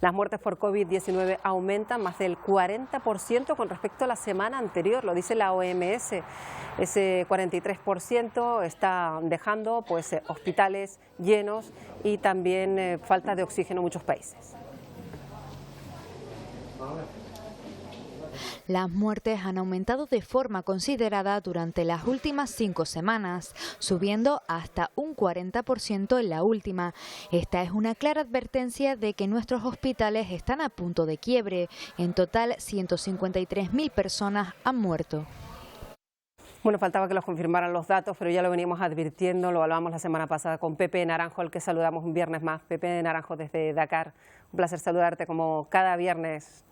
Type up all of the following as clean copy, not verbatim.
Las muertes por COVID-19 aumentan más del 40% con respecto a la semana anterior, lo dice la OMS. Ese 43% está dejando hospitales llenos y también falta de oxígeno en muchos países. Las muertes han aumentado de forma considerada durante las últimas 5 semanas, subiendo hasta un 40% en la última. Esta es una clara advertencia de que nuestros hospitales están a punto de quiebre. En total, 153.000 personas han muerto. Bueno, faltaba que los confirmaran los datos, pero ya lo veníamos advirtiendo, lo hablábamos la semana pasada con Pepe Naranjo, al que saludamos un viernes más. Pepe Naranjo desde Dakar, un placer saludarte como cada viernes.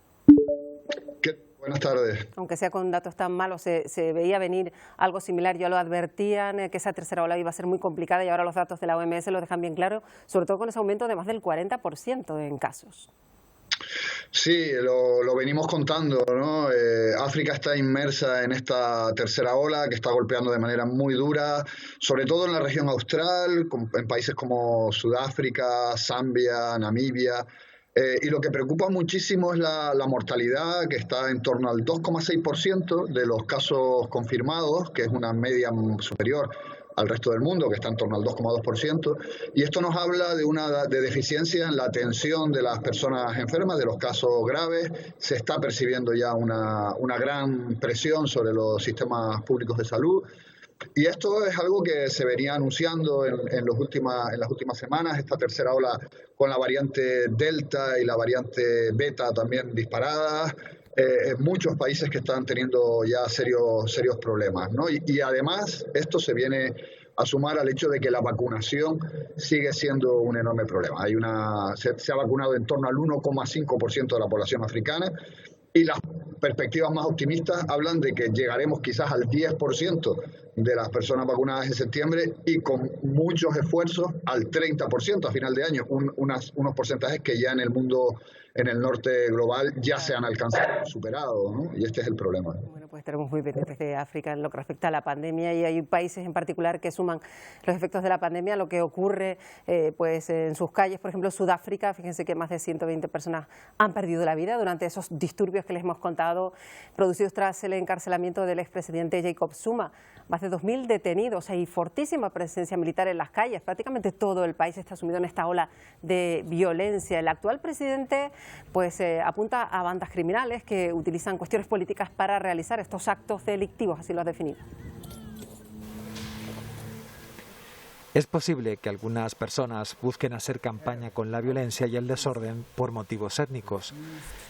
Buenas tardes. Aunque sea con datos tan malos, se veía venir algo similar. Ya lo advertían, que esa tercera ola iba a ser muy complicada y ahora los datos de la OMS lo dejan bien claro, sobre todo con ese aumento de más del 40% en casos. Sí, lo venimos contando, ¿no? África está inmersa en esta tercera ola que está golpeando de manera muy dura, sobre todo en la región austral, en países como Sudáfrica, Zambia, Namibia. Y lo que preocupa muchísimo es la mortalidad, que está en torno al 2,6% de los casos confirmados, que es una media superior al resto del mundo, que está en torno al 2,2%. Y esto nos habla de deficiencia en la atención de las personas enfermas, de los casos graves. Se está percibiendo ya una gran presión sobre los sistemas públicos de salud. Y esto es algo que se venía anunciando en las últimas semanas, esta tercera ola con la variante Delta y la variante Beta también disparadas, en muchos países que están teniendo ya serios problemas, ¿no? Y además esto se viene a sumar al hecho de que la vacunación sigue siendo un enorme problema. Se ha vacunado en torno al 1,5% de la población africana. Y las perspectivas más optimistas hablan de que llegaremos quizás al 10% de las personas vacunadas en septiembre y con muchos esfuerzos al 30% a final de año, unos porcentajes que ya en el mundo, en el norte global, ya se han alcanzado, superado, ¿no? Y este es el problema. Bueno, pues estaremos muy pendientes de África en lo que respecta a la pandemia y hay países en particular que suman los efectos de la pandemia, lo que ocurre en sus calles. Por ejemplo, Sudáfrica, fíjense que más de 120 personas han perdido la vida durante esos disturbios que les hemos contado, producidos tras el encarcelamiento del expresidente Jacob Zuma. Más de 2.000 detenidos y fortísima presencia militar en las calles. Prácticamente todo el país está sumido en esta ola de violencia. El actual presidente apunta a bandas criminales que utilizan cuestiones políticas para realizar estos actos delictivos, así lo ha definido. Es posible que algunas personas busquen hacer campaña con la violencia y el desorden por motivos étnicos.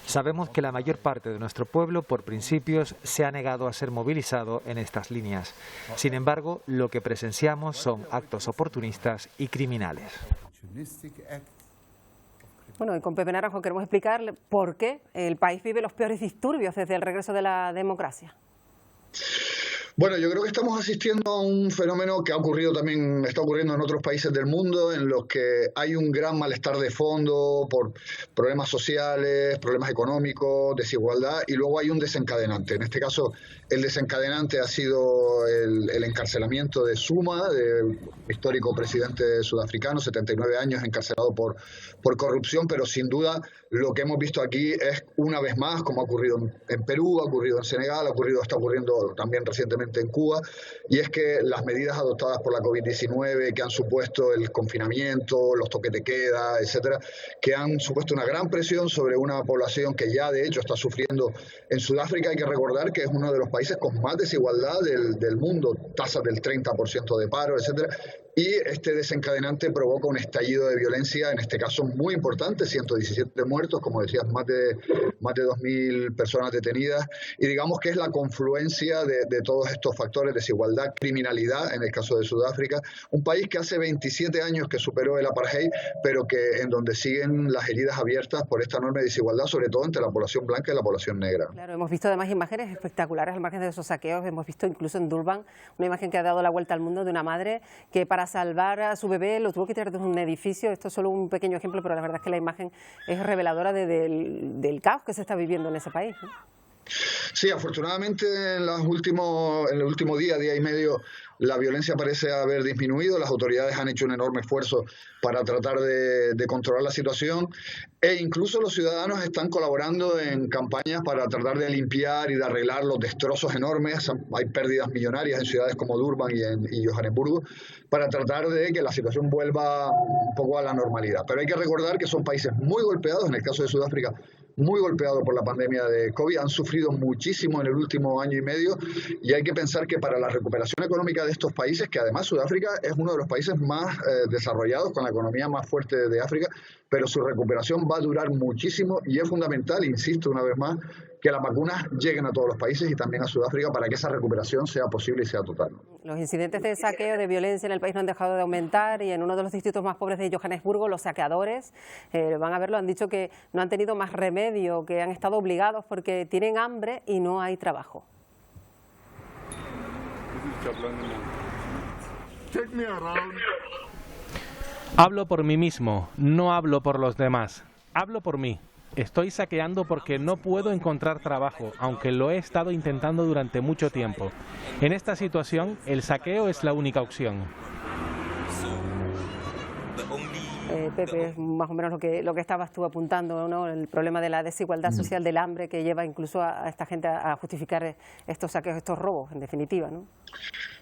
Sabemos que la mayor parte de nuestro pueblo, por principios, se ha negado a ser movilizado en estas líneas. Sin embargo, lo que presenciamos son actos oportunistas y criminales. Bueno, y con Pepe Naranjo queremos explicar por qué el país vive los peores disturbios desde el regreso de la democracia. Bueno, yo creo que estamos asistiendo a un fenómeno que está ocurriendo en otros países del mundo, en los que hay un gran malestar de fondo por problemas sociales, problemas económicos, desigualdad, y luego hay un desencadenante. En este caso, el desencadenante ha sido el encarcelamiento de Zuma, del histórico presidente sudafricano, 79 años, encarcelado por corrupción, pero sin duda lo que hemos visto aquí es, una vez más, como ha ocurrido en Perú, ha ocurrido en Senegal, está ocurriendo también recientemente en Cuba, y es que las medidas adoptadas por la COVID-19, que han supuesto el confinamiento, los toques de queda, etcétera, que han supuesto una gran presión sobre una población que ya de hecho está sufriendo. En Sudáfrica hay que recordar que es uno de los países con más desigualdad del mundo, tasas del 30% de paro, etcétera. Y este desencadenante provoca un estallido de violencia, en este caso muy importante, 117 muertos, como decías, más de 2.000 personas detenidas. Y digamos que es la confluencia de todos estos factores: desigualdad, criminalidad, en el caso de Sudáfrica, un país que hace 27 años que superó el apartheid, pero que en donde siguen las heridas abiertas por esta enorme desigualdad, sobre todo entre la población blanca y la población negra. Claro, hemos visto además imágenes espectaculares al margen de esos saqueos. Hemos visto incluso en Durban una imagen que ha dado la vuelta al mundo de una madre que para salvar a su bebé lo tuvo que tirar de un edificio. Esto es solo un pequeño ejemplo, pero la verdad es que la imagen es reveladora del caos que se está viviendo en ese país, ¿no? Sí, afortunadamente en el último día y medio, la violencia parece haber disminuido. Las autoridades han hecho un enorme esfuerzo para tratar de controlar la situación e incluso los ciudadanos están colaborando en campañas para tratar de limpiar y de arreglar los destrozos enormes. Hay pérdidas millonarias en ciudades como Durban y Johannesburgo para tratar de que la situación vuelva un poco a la normalidad. Pero hay que recordar que son países muy golpeados, en el caso de Sudáfrica, muy golpeados por la pandemia de COVID, han sufrido muchísimo en el último año y medio y hay que pensar que para la recuperación económica de estos países, que además Sudáfrica es uno de los países más desarrollados, con la economía más fuerte de África, pero su recuperación va a durar muchísimo y es fundamental, insisto una vez más, que las vacunas lleguen a todos los países y también a Sudáfrica para que esa recuperación sea posible y sea total. Los incidentes de saqueo, de violencia en el país no han dejado de aumentar y en uno de los distritos más pobres de Johannesburgo los saqueadores van a verlo, han dicho que no han tenido más remedio, que han estado obligados porque tienen hambre y no hay trabajo. Hablo por mí mismo, no hablo por los demás. Hablo por mí. Estoy saqueando porque no puedo encontrar trabajo, aunque lo he estado intentando durante mucho tiempo. En esta situación, el saqueo es la única opción. Pepe, es más o menos lo que estabas tú apuntando, ¿no? El problema de la desigualdad social, del hambre que lleva incluso a esta gente a justificar estos saqueos, estos robos, en definitiva, ¿no?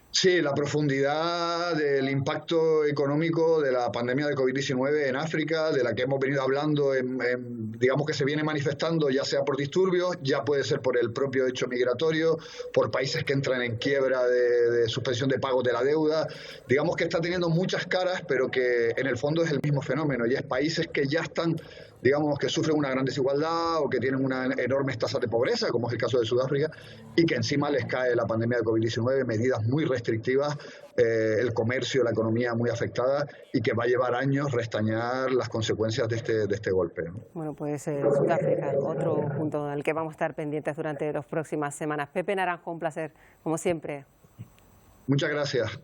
Sí, la profundidad del impacto económico de la pandemia de COVID-19 en África, de la que hemos venido hablando, digamos que se viene manifestando ya sea por disturbios, ya puede ser por el propio hecho migratorio, por países que entran en quiebra de suspensión de pagos de la deuda. Digamos que está teniendo muchas caras, pero que en el fondo es el mismo fenómeno y es países que ya están, digamos, que sufren una gran desigualdad o que tienen una enormes tasas de pobreza, como es el caso de Sudáfrica, y que encima les cae la pandemia de COVID-19, medidas muy restrictivas, el comercio, la economía muy afectada y que va a llevar años restañar las consecuencias de este golpe, ¿no? Bueno, pues Sudáfrica, otro punto al que vamos a estar pendientes durante las próximas semanas. Pepe Naranjo, un placer, como siempre. Muchas gracias.